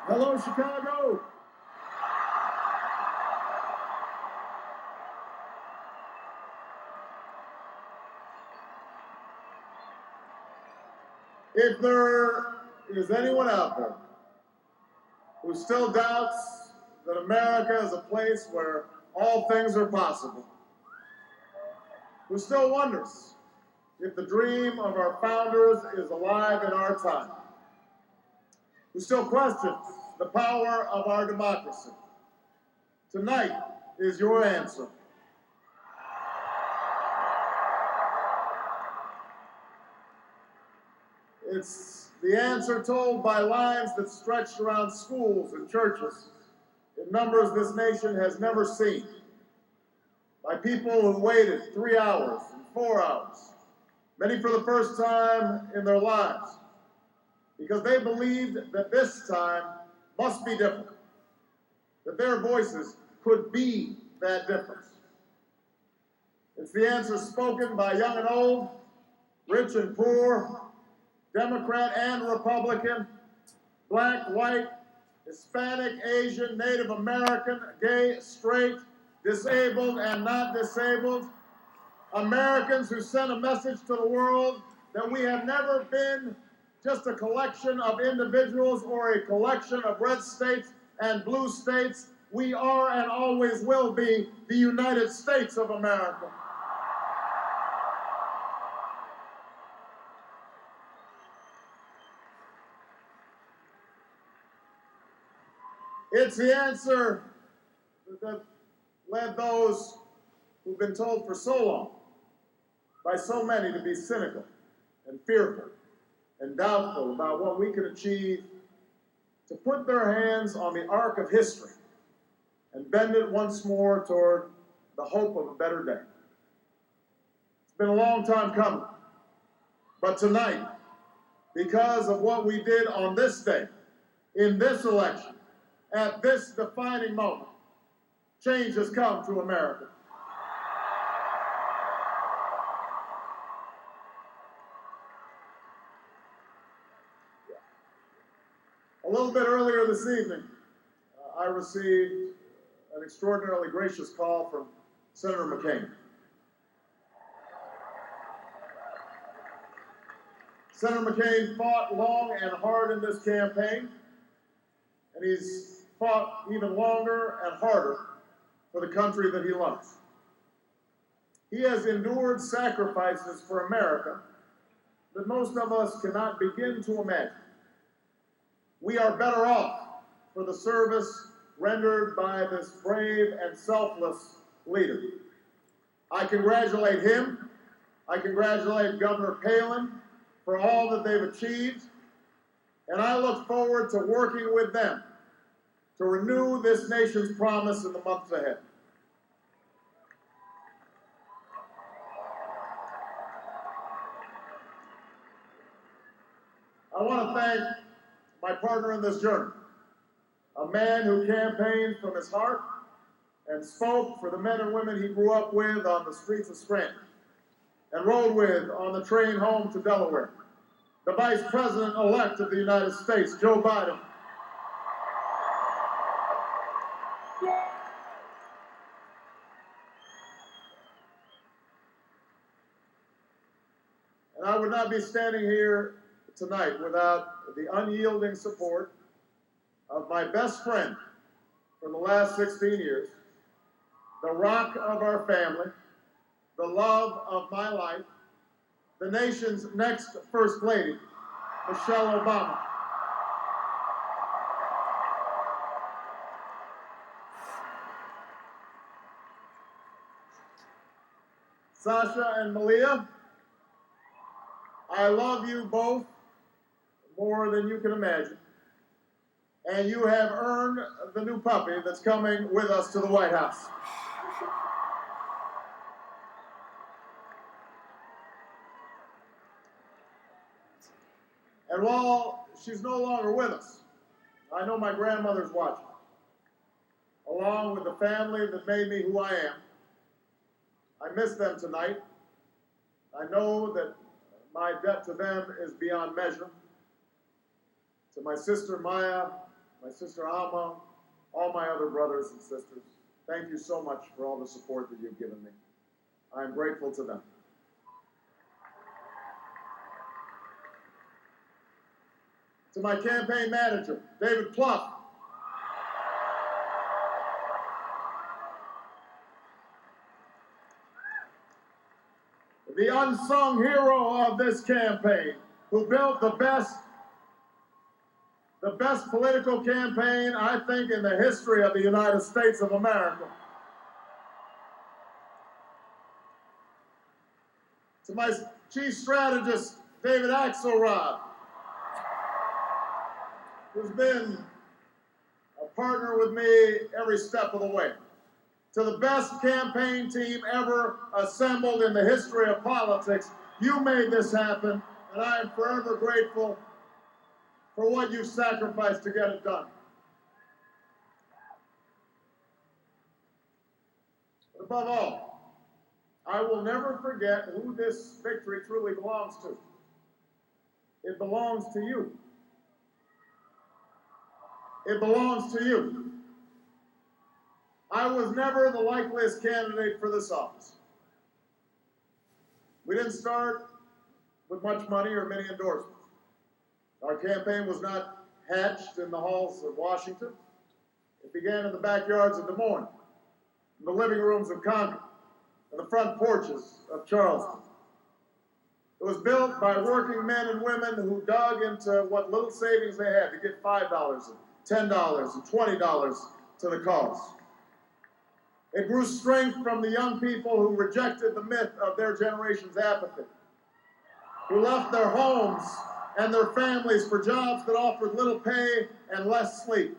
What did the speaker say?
Hello, Chicago. If there is anyone out there who still doubts that America is a place where all things are possible, who still wonders if the dream of our founders is alive in our time, who still questions the power of our democracy, tonight is your answer. It's the answer told by lines that stretch around schools and churches in numbers this nation has never seen, by people who waited 3 hours and 4 hours, many for the first time in their lives, because they believed that this time must be different, that their voices could be that difference. It's the answer spoken by young and old, rich and poor, Democrat and Republican, black, white, Hispanic, Asian, Native American, gay, straight, disabled and not disabled, Americans who sent a message to the world that we have never been just a collection of individuals or a collection of red states and blue states. We are and always will be the United States of America. It's the answer that led those who've been told for so long by so many to be cynical and fearful and doubtful about what we could achieve, to put their hands on the arc of history and bend it once more toward the hope of a better day. It's been a long time coming, but tonight, because of what we did on this day, in this election, at this defining moment, change has come to America. A little bit earlier this evening, I received an extraordinarily gracious call from Senator McCain. Senator McCain fought long and hard in this campaign, and he's fought even longer and harder for the country that he loves. He has endured sacrifices for America that most of us cannot begin to imagine. We are better off for the service rendered by this brave and selfless leader. I congratulate him. I congratulate Governor Palin for all that they've achieved, and I look forward to working with them to renew this nation's promise in the months ahead. I want to thank my partner in this journey, a man who campaigned from his heart and spoke for the men and women he grew up with on the streets of Scranton and rode with on the train home to Delaware, the Vice President-elect of the United States, Joe Biden. And I would not be standing here tonight without the unyielding support of my best friend for the last 16 years, the rock of our family, the love of my life, the nation's next First Lady, Michelle Obama. Sasha and Malia, I love you both more than you can imagine. and you have earned the new puppy that's coming with us to the White House. And while she's no longer with us, I know my grandmother's watching, along with the family that made me who I am. I miss them tonight. I know that my debt to them is beyond measure. To my sister Maya, my sister Alma, all my other brothers and sisters, thank you so much for all the support that you've given me. I am grateful to them. To my campaign manager, David Plouffe, the unsung hero of this campaign, who built the best political campaign, I think, in the history of the United States of America. To my chief strategist, David Axelrod, who's been a partner with me every step of the way. To the best campaign team ever assembled in the history of politics, you made this happen, and I am forever grateful for what you've sacrificed to get it done. But above all, I will never forget who this victory truly belongs to. It belongs to you. It belongs to you. I was never the likeliest candidate for this office. We didn't start with much money or many endorsements. Our campaign was not hatched in the halls of Washington. It began in the backyards of Des Moines, in the living rooms of Concord, and the front porches of Charleston. It was built by working men and women who dug into what little savings they had to get $5 and $10 and $20 to the cause. It grew strength from the young people who rejected the myth of their generation's apathy, who left their homes and their families for jobs that offered little pay and less sleep.